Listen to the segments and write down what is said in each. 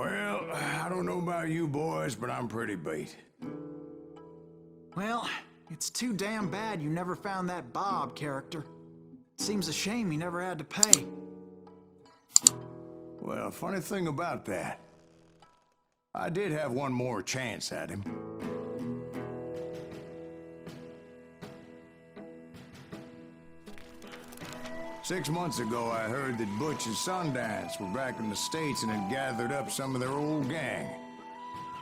Well, I don't know about you boys, but I'm pretty beat. Well, it's too damn bad you never found that Bob character. Seems a shame you never had to pay. Well, funny thing about that, I did have one more chance at him. Six months ago, I heard that Butch and Sundance were back in the States and had gathered up some of their old gang.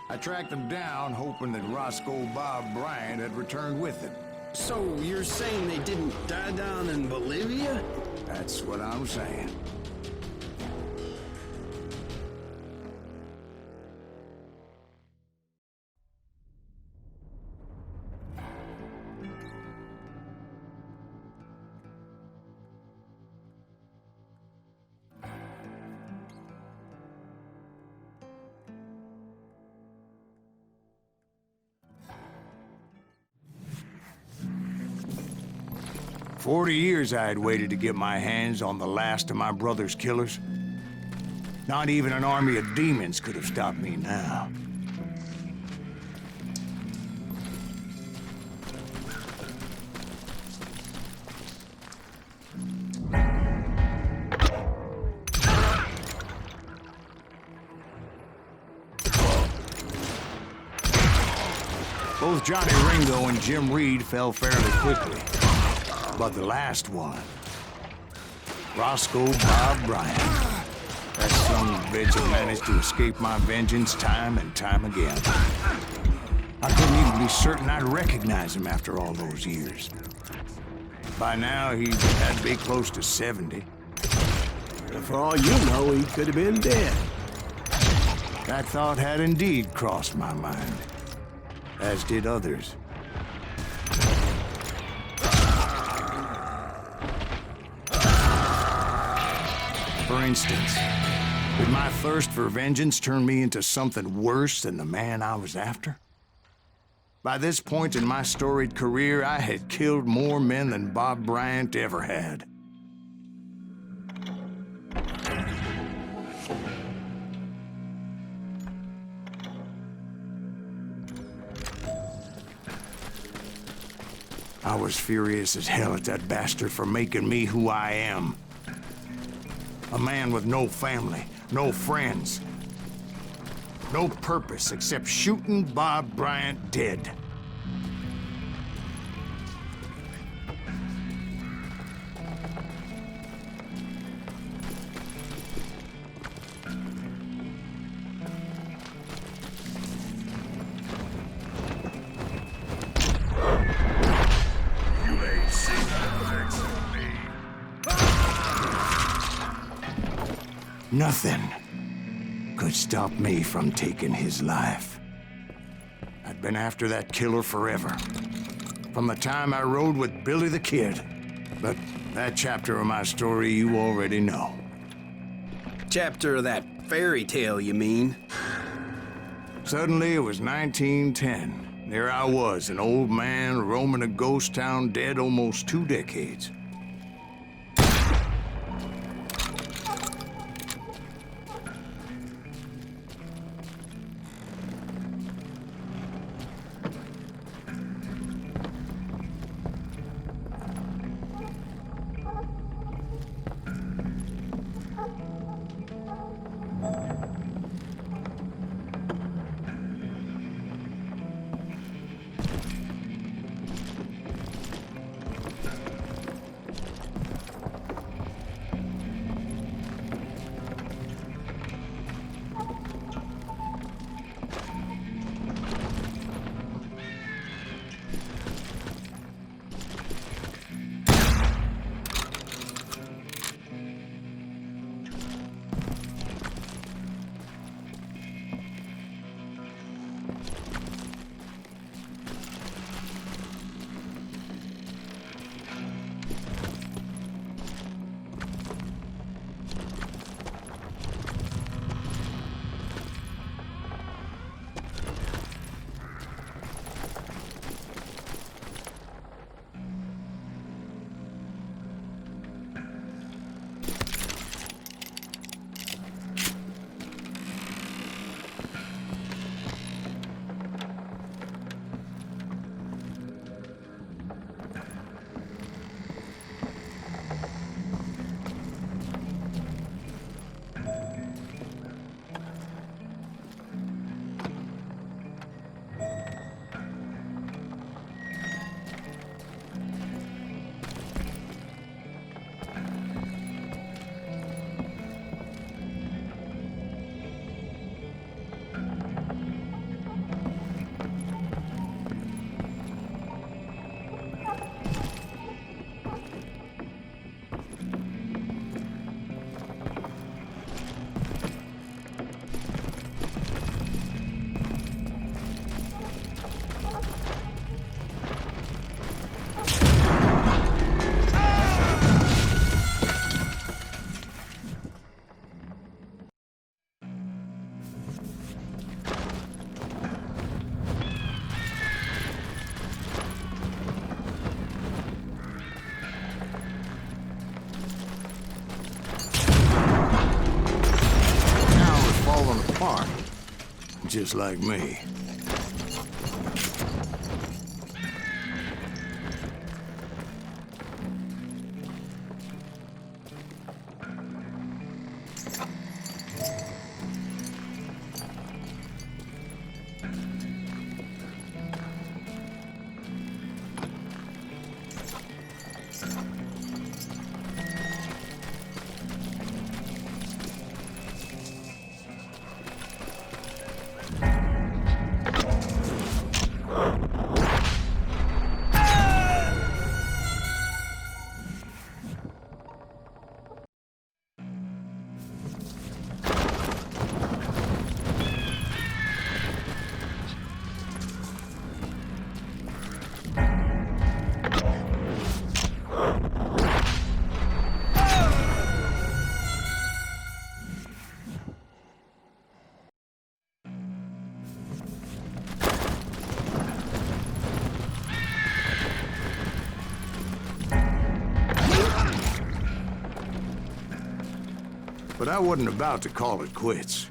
I tracked them down, hoping that Roscoe Bob Bryant had returned with them. So you're saying they didn't die down in Bolivia? That's what I'm saying. "40 years I had waited to get my hands on the last of my brother's killers. Not even an army of demons could have stopped me now. Both Johnny Ringo and Jim Reed fell fairly quickly. But the last one, Roscoe Bob Bryant, that son of a bitch had managed to escape my vengeance time and time again. I couldn't even be certain I'd recognize him after all those years. By now, he had to be close to 70. For all you know, he could have been dead. That thought had indeed crossed my mind, as did others. For instance, did my thirst for vengeance turn me into something worse than the man I was after? By this point in my storied career, I had killed more men than Bob Bryant ever had. I was furious as hell at that bastard for making me who I am. A man with no family, no friends, no purpose except shooting Bob Bryant dead. Nothing could stop me from taking his life. I'd been after that killer forever, from the time I rode with Billy the Kid. But that chapter of my story you already know. Chapter of that fairy tale, you mean? Suddenly it was 1910. There I was, an old man roaming a ghost town dead almost 2 decades. just like me. But I wasn't about to call it quits.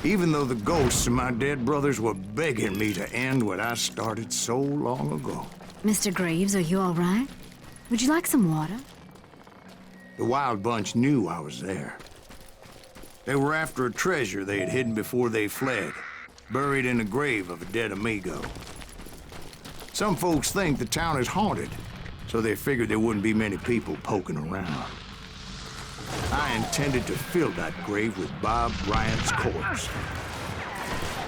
Even though the ghosts of my dead brothers were begging me to end what I started so long ago. Mr. Graves, are you all right? Would you like some water? The Wild Bunch knew I was there. They were after a treasure they had hidden before they fled, buried in the grave of a dead amigo. Some folks think the town is haunted, so they figured there wouldn't be many people poking around. I intended to fill that grave with Bob Bryant's corpse.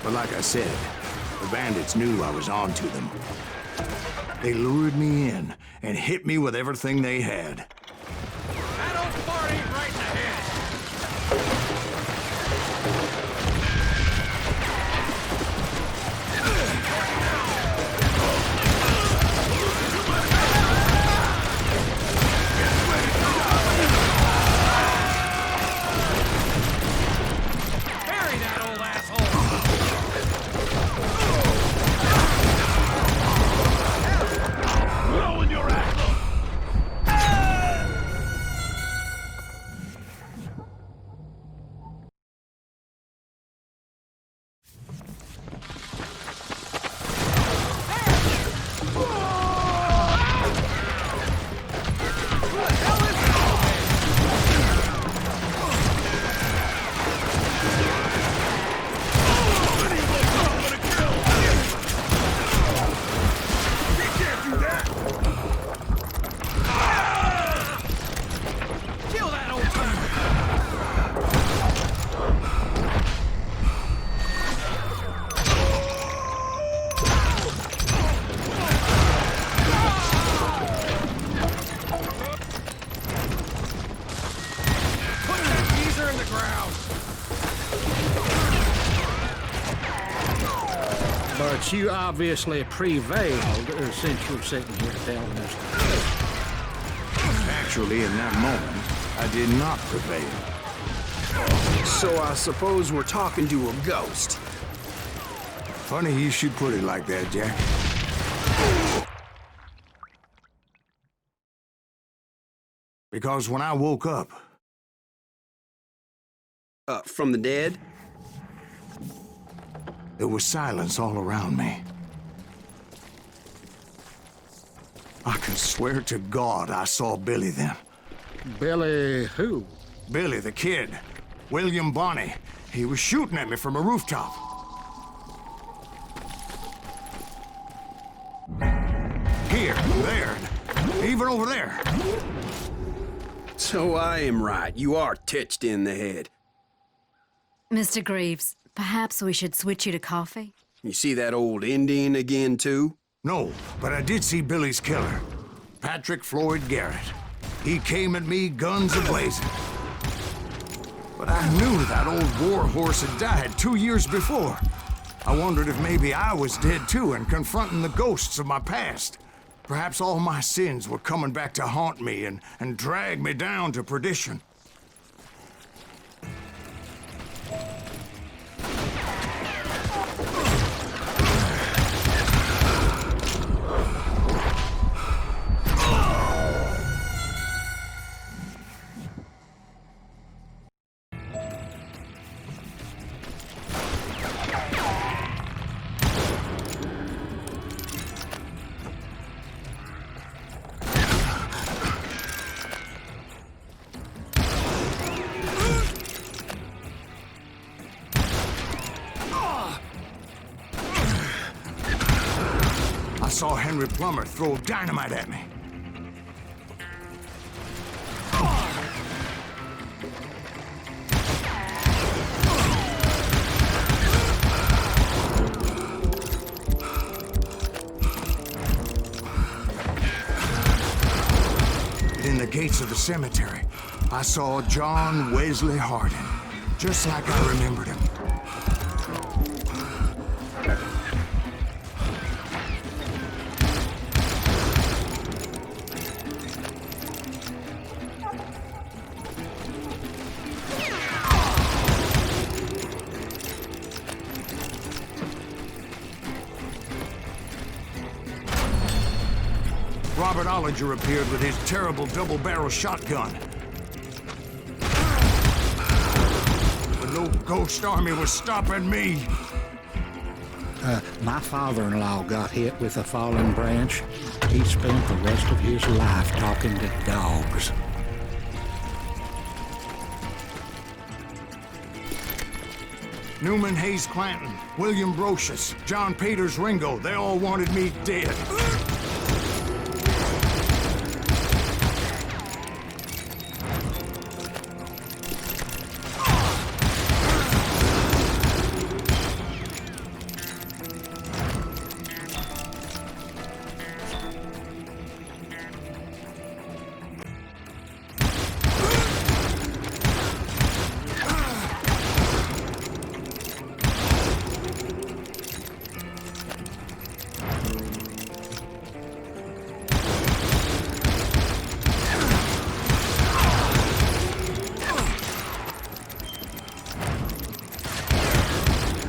But like I said, the bandits knew I was on to them. They lured me in and hit me with everything they had. That old fart ain't right in the head. Bury that old asshole. Blowing your ass up. Kill that old timer! Put that geezer in the ground! But you obviously prevailed since you're sitting here telling us. Actually, in that moment, I did not prevail. So I suppose we're talking to a ghost. Funny you should put it like that, Jack. Because when I woke up, From the dead? there was silence all around me. I can swear to God I saw Billy then. Billy who? Billy, the kid. William Bonney. He was shooting at me from a rooftop. Here, there, even over there. So I am right. You are titched in the head. Mr. Graves, perhaps we should switch you to coffee? You see that old Indian again, too? No, but I did see Billy's killer, Patrick Floyd Garrett. He came at me guns ablazing. But I knew that old war horse had died 2 years before. I wondered if maybe I was dead too and confronting the ghosts of my past. Perhaps all my sins were coming back to haunt me and drag me down to perdition. Henry Plummer throw dynamite at me. In the gates of the cemetery, I saw John Wesley Hardin, just like I remembered him. Robert Ollinger appeared with his terrible double-barrel shotgun. But no ghost army was stopping me. My father-in-law got hit with a fallen branch. He spent the rest of his life talking to dogs. Newman Hayes Clanton, William Brocious, John Peters Ringo, they all wanted me dead.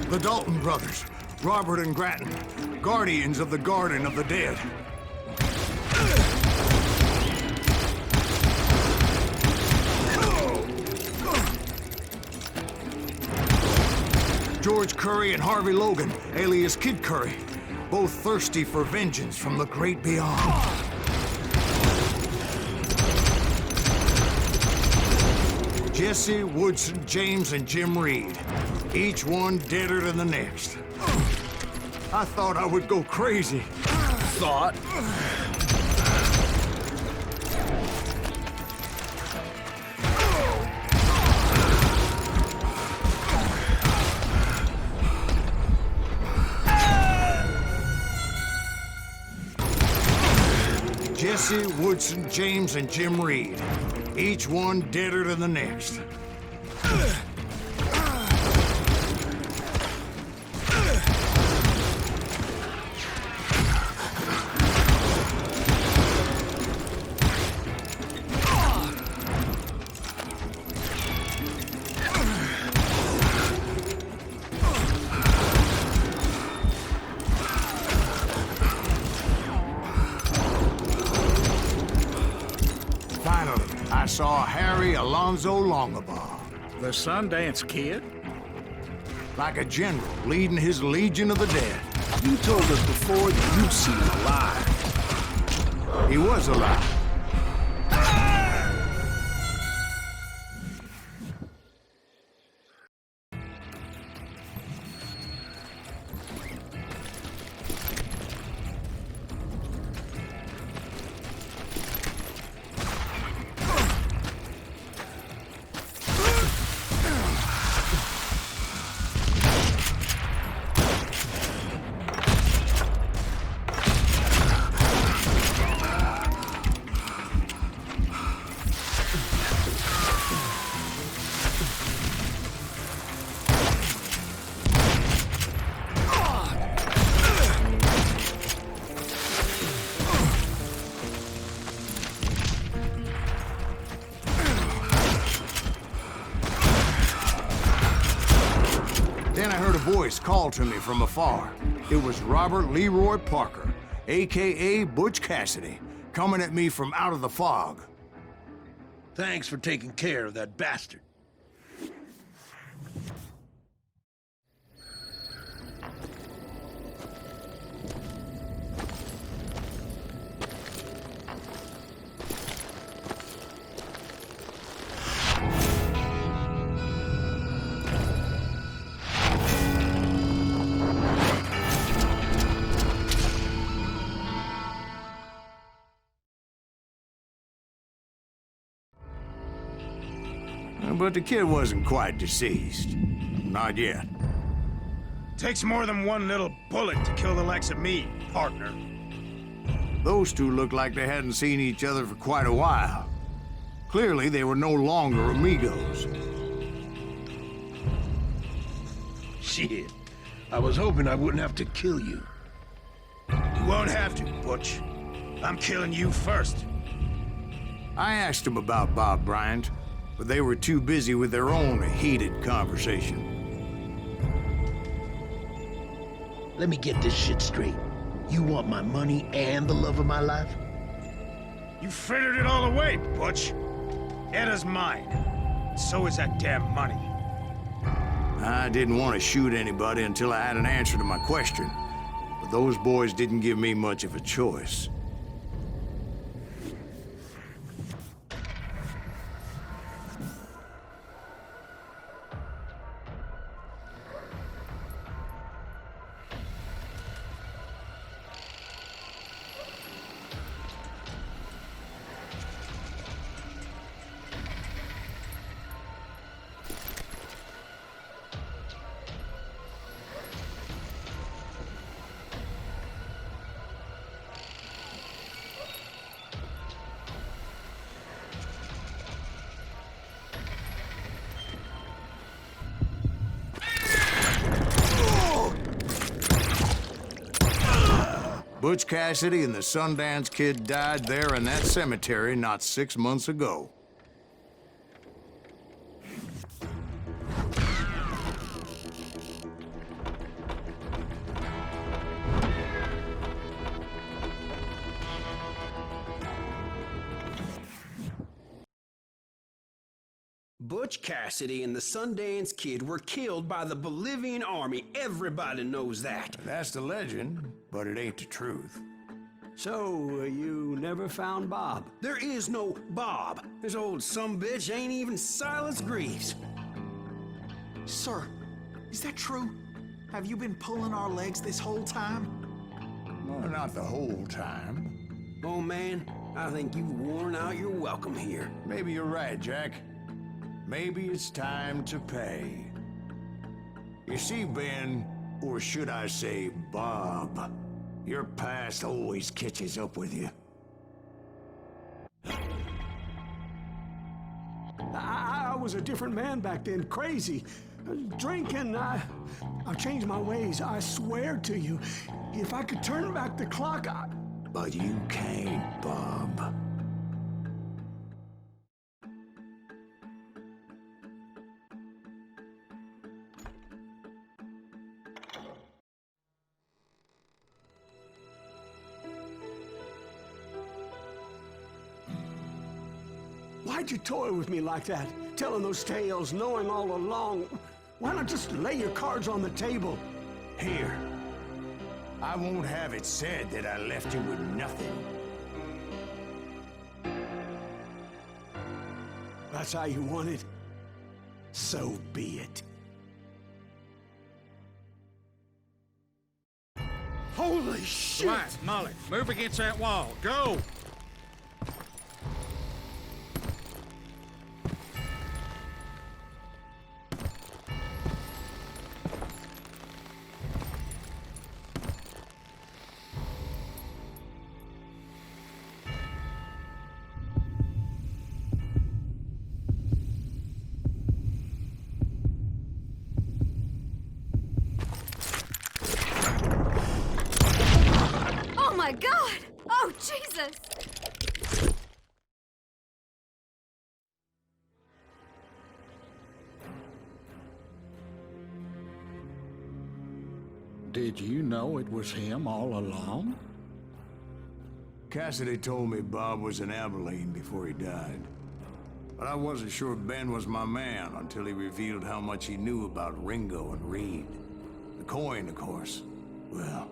The Dalton brothers, Robert and Grattan, guardians of the Garden of the Dead. George Curry and Harvey Logan, alias Kid Curry, both thirsty for vengeance from the great beyond. Jesse, Woodson, James, and Jim Reed. Each one deader than the next. I thought I would go crazy. Thought? Jesse, Woodson, James, and Jim Reed. Each one deader than the next. Finally, I saw Harry Alonzo Longabaugh. The Sundance Kid? Like a general leading his legion of the dead. You told us before that you'd seen him alive. He was alive. Then I heard a voice call to me from afar. It was Robert Leroy Parker, a.k.a. Butch Cassidy, coming at me from out of the fog. Thanks for taking care of that bastard. But the kid wasn't quite deceased. Not yet. Takes more than one little bullet to kill the likes of me, partner. Those two looked like they hadn't seen each other for quite a while. Clearly, they were no longer amigos. Shit. I was hoping I wouldn't have to kill you. You won't have to, Butch. I'm killing you first. I asked them about Bob Bryant, but they were too busy with their own heated conversation. Let me get this shit straight. You want my money and the love of my life? You frittered it all away, Butch. Edda's mine. So is that damn money. I didn't want to shoot anybody until I had an answer to my question, but those boys didn't give me much of a choice. Butch Cassidy and the Sundance Kid died there in that cemetery not 6 months ago. Butch Cassidy and the Sundance Kid were killed by the Bolivian army. Everybody knows that. That's the legend, but it ain't the truth. So, you never found Bob? There is no Bob. This old sumbitch ain't even Silas Greaves. Sir, is that true? Have you been pulling our legs this whole time? Well, not the whole time. Oh, man, I think you've worn out your welcome here. Maybe you're right, Jack. Maybe it's time to pay. You see, Ben, or should I say Bob, your past always catches up with you. I was a different man back then, crazy. Drinking, I've changed my ways, I swear to you. If I could turn back the clock, But you can't, Bob. Why'd you toy with me like that? Telling those tales, knowing all along. Why not just lay your cards on the table? Here. I won't have it said that I left you with nothing. That's how you want it? So be it. Holy shit! Right, Molly, move against that wall. Go! Oh my God! Oh, Jesus! Did you know it was him all along? Cassidy told me Bob was in Abilene before he died. But I wasn't sure Ben was my man until he revealed how much he knew about Ringo and Reed. The coin, of course. Well,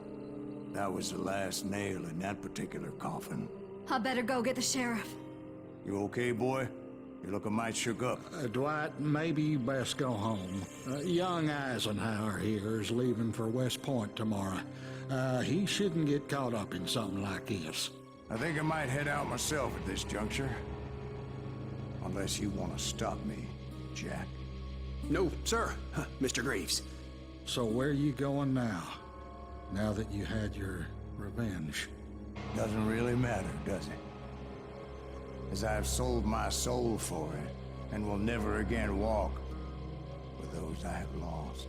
that was the last nail in that particular coffin. I better go get the sheriff. You okay, boy? You're looking mighty shook up. Dwight, maybe you best go home. Young Eisenhower here is leaving for West Point tomorrow. He shouldn't get caught up in something like this. I think I might head out myself at this juncture. Unless you want to stop me. Jack. No, sir, Mr. Greaves. So where you going now? Now that you had your revenge? Doesn't really matter, does it? As I've sold my soul for it, and will never again walk with those I have lost.